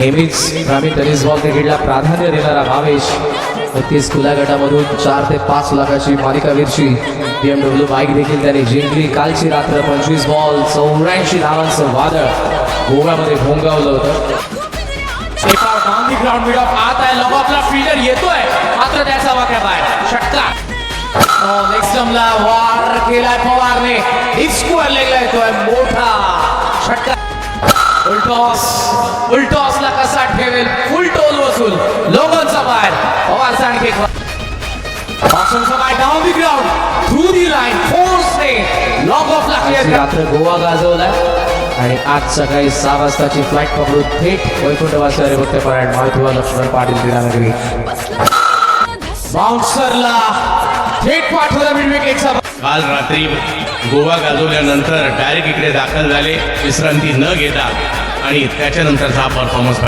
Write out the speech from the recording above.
नेहमीच ग्रामीण tennis ball क्रिकेटला प्राधान्य देणारा भावेश 32 खुल्या गटामधून 4 ते 5 लाखाची मालिकावीरची BMW बाईक देखील त्याने जिंकली. कालची रात्र 25 बॉल 84 धावांचं वादळ गोव्यामध्ये भोंगावलं होतं. ग्राउंड मिड ऑफ आत आहे, लॉब आपला फील्डर येतोय मात्र त्याचा वाक्या बाहेर षटकार. नेक्स्ट जमला वार केलाय पवारने, एक स्क्वेअर लेगला येतोय मोठा षटकार. उलटॉसला कसा ठेवेल, फुल टोल वसूल लोगनचा बाहेर पवारचा आणखी एक down the ground through the line फोर्सने लॉग ऑफ लागली. रात्र गोवा गाजवलाय आणि आज सकाळी 6 वाजताची फ्लाईट पकडून थेट वैकुंठवासी हरिभक्तपरायण माळथुवा लक्ष्मण पाटील क्रीडानगरी. बाउन्सरला थेट पाठवला मिडविकेटचा. काल रात्री गोवा गाजवल्यानंतर डायरेक्ट इकडे दाखल झाले विश्रांती न घेता आणि त्याच्यानंतरचा परफॉर्मन्स